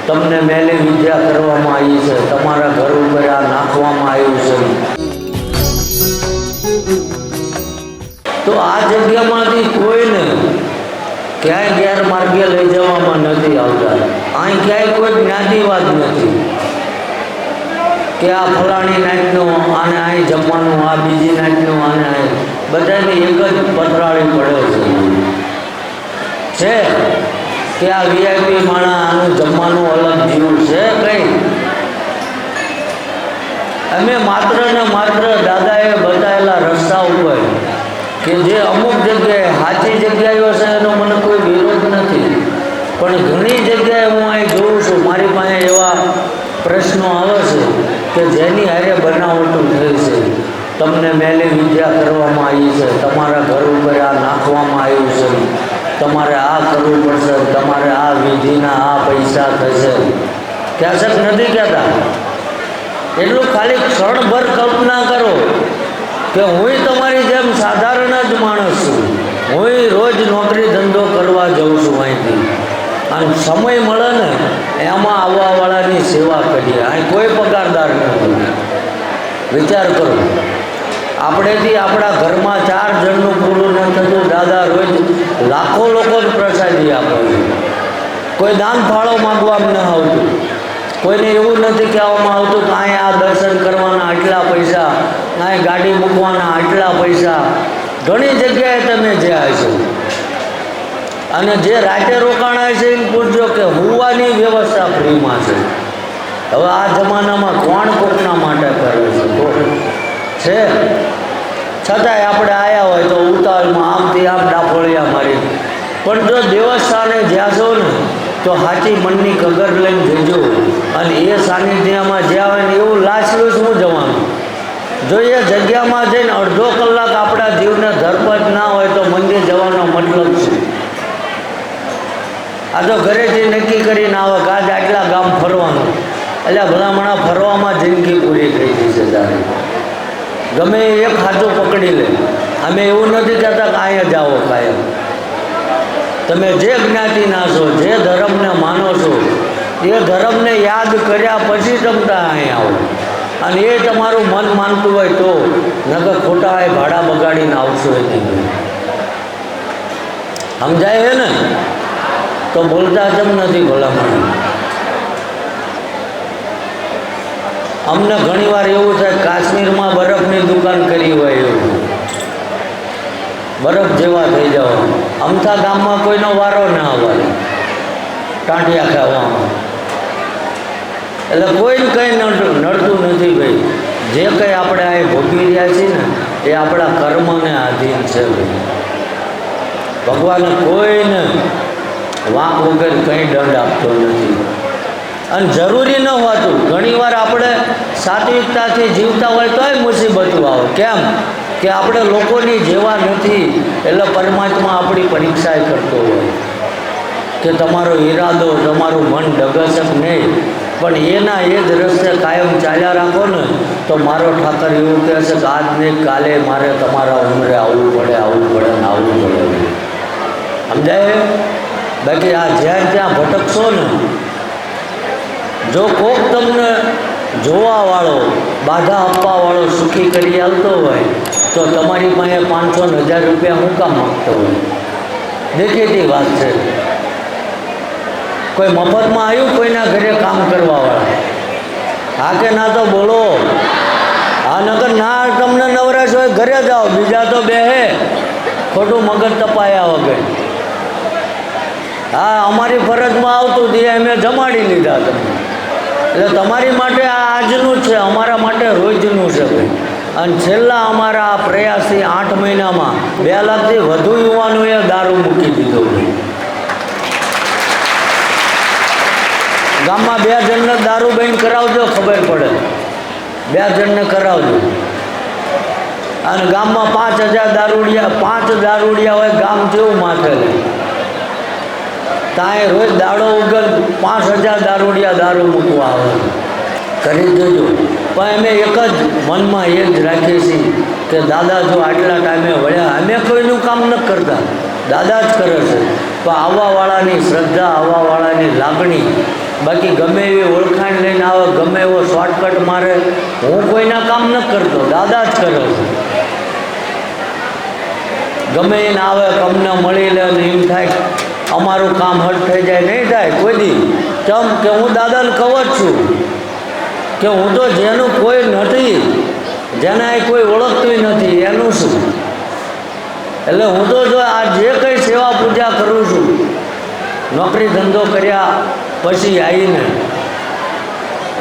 તમને મેલી વિદ્યા કરવામાં આવી છે, તમારા ઘર ઉપર આ નાખવામાં આવ્યું છે. તો આ જગ્યામાંથી કોઈને ક્યાંય ગેરમાર્ગે લઈ જવામાં નથી આવતા. અહીં ક્યાંય કોઈ જ્ઞાતિવાદ નથી કે આ ફલાણી નાટનું આને અહીં જમવાનું, આ બીજી નાટનું આને અહીં, બધાની એક જ પથરાળી પડે છે કે આ વીઆઈપી માણા આનું જમવાનું અલગ જીવ છે. કંઈ અમે માત્ર ને માત્ર દાદાએ બતાવેલા રસ્તા ઉપર કે જે અમુક જગ્યાએ સાચી જગ્યાઓ છે એનો મને કોઈ વિરોધ નથી, પણ ઘણી જગ્યાએ હું અહીં જોઉં છું મારી પાસે એવા પ્રશ્નો આવે છે કે જેની હારે બનાવટું થઈ છે. તમને મેલી વિદ્યા કરવામાં આવી છે, તમારા ઘર ઉપર આ નાખવામાં આવ્યું છે, તમારે આ કરવું પડશે, તમારે આ વિધિના આ પૈસા થશે. ક્યાં શક નથી કહેતા? એટલું ખાલી ક્ષણભર કલ્પના કરો કે હું તમારી જેમ સાધારણ જ માણસ છું. હું રોજ નોકરી ધંધો કરવા જાઉં છું અહીંથી, અને સમય મળે ને એમાં આવવાવાળાની સેવા કરીએ. અહીં કોઈ પગારદાર નથી. વિચાર કરો, આપણેથી આપણા ઘરમાં 4 જણનું પૂરું ન થતું, દાદા રોજ લાખો લોકોને પ્રસાદી આપે છે. કોઈ દાન ફાળો માગવામાં ન આવતું, કોઈને એવું નથી કહેવામાં આવતું કે અહીં આ દર્શન કરવાના આટલા પૈસા, અહીં ગાડી મૂકવાના આટલા પૈસા. ઘણી જગ્યાએ તમે જ્યાં છો અને જે રાતે રોકાણા છે એને પૂછજો કે હુવાની વ્યવસ્થા ફ્રીમાં છે. હવે આ જમાનામાં કોણ કોકના માટે કરે છે? છતાંય આપણે આવ્યા હોય તો ઉતાવળમાં આમથી આમ ડાફોળિયા મારી. પણ જો દેવસ્થાને જ્યાં છો ને તો સાચી મનની કગર લઈને જજો, અને એ સાનિધ્યમાં જ્યાં હોય ને એવું લાચલું શું જવાનું. જો એ જગ્યામાં જઈને અડધો કલાક આપણા જીવને ધરપત ના હોય તો મંદિર જવાનો મતલબ છે. આ તો ઘરેથી નક્કી કરીને આવે કે આજ આટલા ગામ ફરવાનું, એટલે ભલામણા ફરવામાં જિંદગી પૂરી થઈ ગઈ છે. તારે ગમે એક હાથું પકડી લે. અમે એવું નથી કહેતા કે અહીંયા જાઓ કાયમ. તમે જે જ્ઞાતિના છો, જે ધર્મને માનો છો, એ ધર્મને યાદ કર્યા પછી તમતા અહીં આવો. અને એ તમારું મન માનતું હોય તો, નકર ખોટા એ ભાડા બગાડીને આવશો એ નહીં. સમજાય છે ને? તો બોલતા કેમ નથી ભલામણ? અમને ઘણીવાર એવું થાય કાશ્મીરમાં બરફની દુકાન કરી હોય એવું, બરફ જેવા થઈ જાવ. અમથા ગામમાં કોઈનો વારો ના આવે ટાંટિયા ખાવામાં. એટલે કોઈને કંઈ નડતું નથી ભાઈ. જે કંઈ આપણે અહીં ભોગવી રહ્યા છીએ ને એ આપણા કર્મને આધીન છે ભાઈ. ભગવાન કોઈને વાંક વગર કંઈ દંડ આપતો નથી. અને જરૂરી ન હોતું. ઘણીવાર આપણે સાત્વિકતાથી જીવતા હોય તોય મુસીબતો આવે. કેમ કે આપણે લોકોની જેવા નથી, એટલે પરમાત્મા આપણી પરીક્ષા કરતો હોય કે તમારો ઈરાદો, તમારું મન ડગસક નહીં, પણ એના એ જ રસ્તે કાયમ ચાલ્યા રાખો ને તો મારો ઠાકર એવું કહે છે કે આજ ને કાલે મારે તમારા ઉંમરે આવવું પડે, આવવું પડે ને આવવું પડે. સમજાય? બાકી આ જ્યાં ત્યાં ભટકશો ને, જો કોક તમને જોવાવાળો, બાધા આપવાવાળો સુખી કરી આવતો હોય તો તમારી પાસે 500 ને 1000 રૂપિયા હું કામ માગતો હોય? દેખીતી વાત છે. કોઈ મફતમાં આવ્યું કોઈના ઘરે કામ કરવાવાળા? હા કે ના તો બોલો. હા નકર ના તમને નવરાશ હોય ઘરે જાઓ, બીજા તો બેહે ખોટું મગજ તપાયા વગર. હા અમારી ફરજમાં આવતું તે અમે જમાડી લીધા તમે. એટલે તમારી માટે આ આજનું છે, અમારા માટે રોજનું છે ભાઈ. અને છેલ્લા અમારા આ પ્રયાસથી 8 મહિનામાં 2 લાખથી વધુ યુવાનોએ દારૂ મૂકી દીધો ભાઈ. ગામમાં 2 જણને દારૂ બંધ કરાવજો, ખબર પડે. 2 જણને કરાવજો. અને ગામમાં 5000 દારૂડિયા, 5 દારૂડિયા હોય ગામ જેવું માથે લે. ત્યાં રોજ દાડો ઉગલ 5000 દારૂડિયા દારૂ મૂકવા આવે. કરી દેજો. પણ અમે એક જ મનમાં એ જ રાખીએ છીએ કે દાદા જો આટલા ટાઈમે વળ્યા, અમે કોઈનું કામ નથી કરતા, દાદા જ કરે છે. પણ આવવાવાળાની શ્રદ્ધા, આવવાવાળાની લાગણી બાકી ગમે એવી ઓળખાણ લઈને આવે, ગમે એવો શોર્ટકટ મારે, હું કોઈના કામ ન કરતો, દાદા જ કરે છે. ગમે એને આવે કમને મળી લે ને એમ થાય અમારું કામ હટ થઈ જાય, નહીં થાય કોઈ દી. કેમ કે હું દાદાને કહું જ છું કે હું તો જેનું કોઈ નથી, જેને કોઈ ઓળખતું નથી, એનું શું. એટલે હું તો જો આ જે કંઈ સેવા પૂજા કરું છું, નોકરી ધંધો કર્યા પછી આવીને,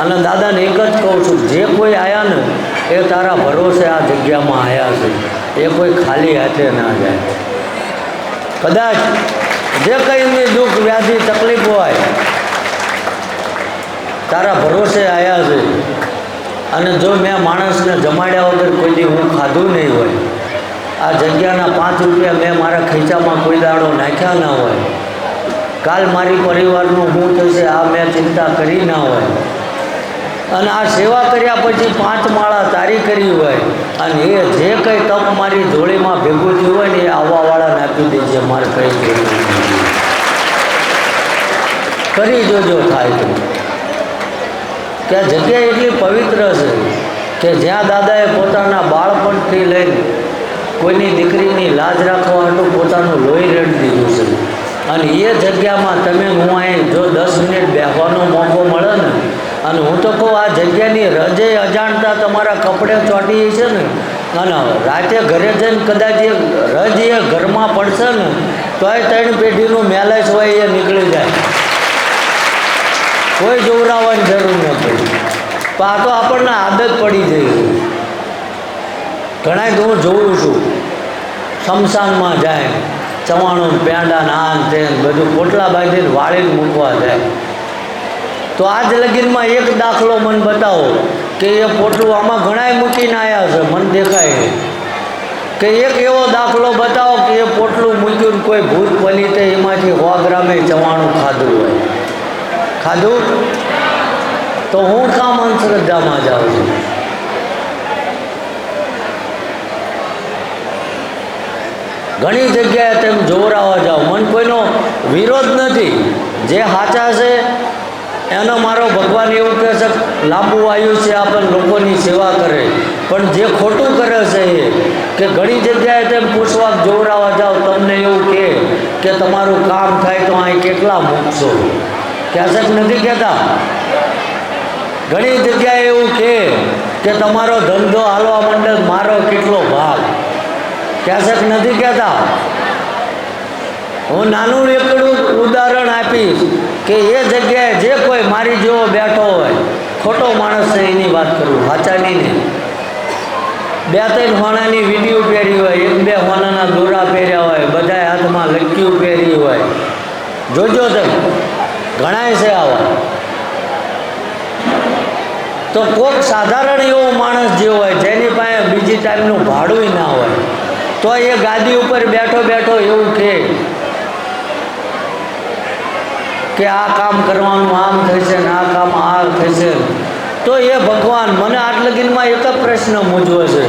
અને દાદાને એક જ કહું છું, જે કોઈ આવ્યા ને એ તારા ભરોસે આ જગ્યામાં આવ્યા છે, એ કોઈ ખાલી હાથે ના જાય. કદાચ જે કંઈ એમની દુઃખ વ્યાધિ તકલીફ હોય, તારા ભરોસે આવ્યા છે. અને જો મેં માણસને જમાડ્યા વગર કોઈ દી હું ખાધું નહીં હોય, આ જગ્યાના 5 રૂપિયા મેં મારા ખીચામાં કોઈ દાડો નાખ્યા ના હોય, કાલ મારી પરિવારનું શું થશે આ મેં ચિંતા કરી ના હોય, અને આ સેવા કર્યા પછી 5 માળા તારી કરી હોય, અને એ જે કંઈ તપ મારી જોડીમાં ભેગું થયું હોય ને એ આવવાવાળાને આપી દેજે, મારે કંઈ જરૂર નથી. કરી જોજો થાય તો. કે આ જગ્યા એટલી પવિત્ર છે કે જ્યાં દાદાએ પોતાના બાળપણથી લઈને કોઈની દીકરીની લાજ રાખવા હાટું પોતાનું લોહી રેડી દીધું છે. અને એ જગ્યામાં તમે હું અહીં જો 10 મિનિટ બેસવાનો મોકો મળે ને, અને હું તો કહું આ જગ્યાની રજે અજાણતા તમારા કપડે ચોંટી છે ને, અને રાતે ઘરે જઈને કદાચ એ રજ એ ઘરમાં પડશે ને તોય 3 પેઢીનું મેલેજ હોય એ નીકળી જાય, કોઈ જોવરાવાની જરૂર નથી. પણ આ તો આપણને આદત પડી જાય છે. ઘણા તો હું જોઉં છું શમશાનમાં જાય, ચવાણું પેંડા નાન તે બધું પોટલા બાંધીને વાળીને મૂકવા જાય. તો આજ લગીનમાં એક દાખલો મને બતાવો કે એ પોટલું આમાં ઘણાય મૂકીને આવ્યા છે, મને દેખાય કે એક એવો દાખલો બતાવો કે એ પોટલું મૂક્યું ને કોઈ ભૂત પલીતે એમાંથી 100 ગ્રામે ચવાણું ખાધું હોય. ખાધું તો હું કામ અંધશ્રદ્ધામાં જાઉં છું. ઘણી જગ્યાએ તેમ જોવરાવા જાઓ, મને કોઈનો વિરોધ નથી. જે સાચા છે એનો મારો ભગવાન એવું કહે છે લાંબુ આયુષ્ય આપણને લોકોની સેવા કરે, પણ જે ખોટું કરે છે એ કે ઘણી જગ્યાએ તેમ પૂછવા જોવરાવા જાઓ, તમને એવું કે તમારું કામ થાય તો અહીં કેટલા મૂકશો, ક્યાંક નથી કહેતા. ઘણી જગ્યાએ એવું કે તમારો ધંધો હાલવા માંડે મારો કેટલો ભાગ, ક્યાંક નથી કહેતા. હું નાનું એકડું ઉદાહરણ આપીશ કે એ જગ્યાએ જે કોઈ મારી જેવો બેઠો હોય, ખોટો માણસ છે એની વાત કરું, સાચાની નહીં. 2-3 હોનાની વીડિયો પહેરી હોય, 1-2 હોનાના દોરા પહેર્યા હોય, બધાએ હાથમાં લક્કીઓ પહેરી હોય, જોજો તમે ઘણાય છે આવા. તો કોઈક સાધારણ એવો માણસ જે હોય જેની પાસે બીજી ટાઈમનું ભાડું ના હોય, તો એ ગાદી ઉપર બેઠો બેઠો એવું કે આ કામ કરવાનું આમ થશે ને આ કામ આ થશે, તો એ ભગવાન મને આટ લગીનમાં એક જ પ્રશ્ન મૂંઝવે છે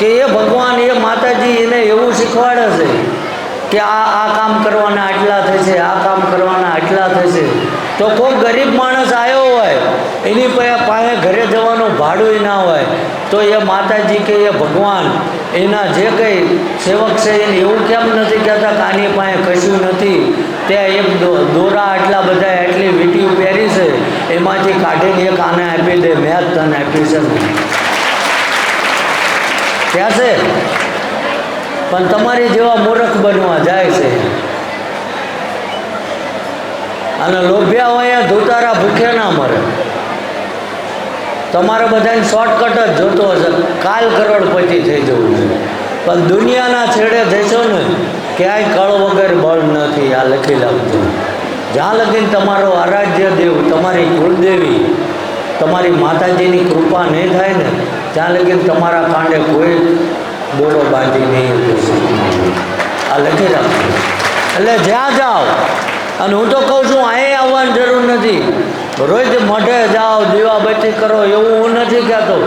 કે એ ભગવાન એ માતાજી એને એવું શીખવાડે છે કે આ કામ કરવાના આટલા થશે, આ કામ કરવાના આટલા થશે. તો કોઈ ગરીબ માણસ આવ્યો હોય એની પાસે ઘરે જવાનું ભાડું ના હોય, તો એ માતાજી કે એ ભગવાન એના જે કંઈ સેવક છે એને એવું કેમ નથી કહેતા કે આની પાસે કશું નથી, ત્યાં એક દોરા આટલા બધા એટલી વીંટીઓ પહેરી છે એમાંથી કાઢીને એક આને આપી દે, મેં જ તને આપી છે ક્યાં છે. પણ તમારી જેવા મૂર્ખ બનવા જાય છે, અને લોભ્યા હોય ધોતારા ભૂખ્યા ના મરે. તમારે બધાને શોર્ટકટ જ જોતો હશે, કાલ કરોડપતિ થઈ જવું છે, પણ દુનિયાના છેડે જશો ને ક્યાંય કળ વગર બળ નથી. આ લખી લાવજો. જ્યાં લગીને તમારો આરાધ્ય દેવ, તમારી કુળદેવી, તમારી માતાજીની કૃપા નહીં થાય ને ત્યાં લગીને તમારા કાંડે કોઈ દોરો બાંધી નહીં. આ લખી રાખજો. એટલે જ્યાં જાઓ, અને હું તો કહું છું અહીં આવવાની જરૂર નથી, રોજ મઢે જાઓ દીવાબત્તી કરો, એવું હું નથી કહેતો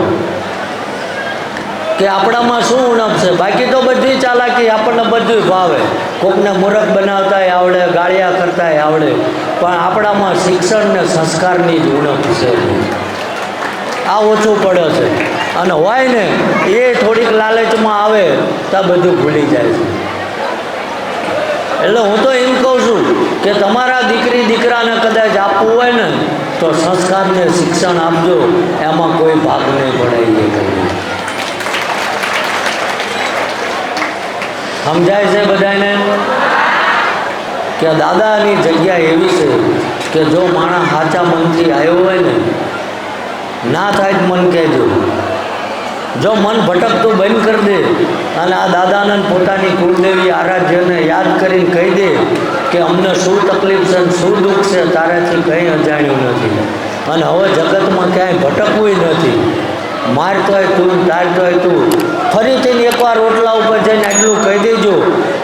કે આપણામાં શું ઉણપ છે. બાકી તો બધી ચાલાકી આપણને બધું ભાવે, કોકને મૂર્ખ બનાવતાય આવડે, ગાળિયા કરતાય આવડે, પણ આપણામાં શિક્ષણ ને સંસ્કારની જ ઉણપ છે. આ ઓછું પડે છે. અને હોય ને એ થોડીક લાલચમાં આવે તો બધું ભૂલી જાય છે. એટલે હું તો એમ કહું છું કે તમારા દીકરી દીકરાને કદાચ આપવું હોય ને તો સંસ્કારને શિક્ષણ આપજો, એમાં કોઈ ભાગ નહીં પડે. એ કરવું સમજાય છે બધાને કે દાદાની જગ્યા એવી છે કે જો માણસ સાચા મનથી આવ્યો હોય ને, ના થાય જ મન કહેજો. જો મન ભટકતું બંધ કરી દે અને આ દાદાને પોતાની કુળદેવી આરાધ્યને યાદ કરીને કહી દે કે અમને શું તકલીફ છે, શું દુઃખ છે, તારાથી કંઈ અજાણ્યું નથી અને હવે જગતમાં ક્યાંય ભટકવું નથી, મારતોય તું, તારતોય તું, ફરીથી એકવાર રોટલા ઉપર જઈને એટલું કહી દેજો.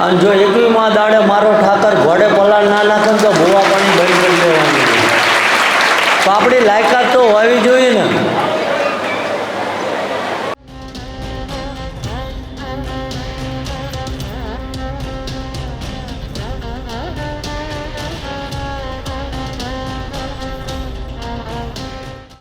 અને જો 21મા દાડે મારો ઠાકર ઘોડે પલાળ ના નાખે તો ભૂવા પાણી બંધ કરી દેવાનું. તો આપણી લાયકાત તો હોવી જોઈએ ને.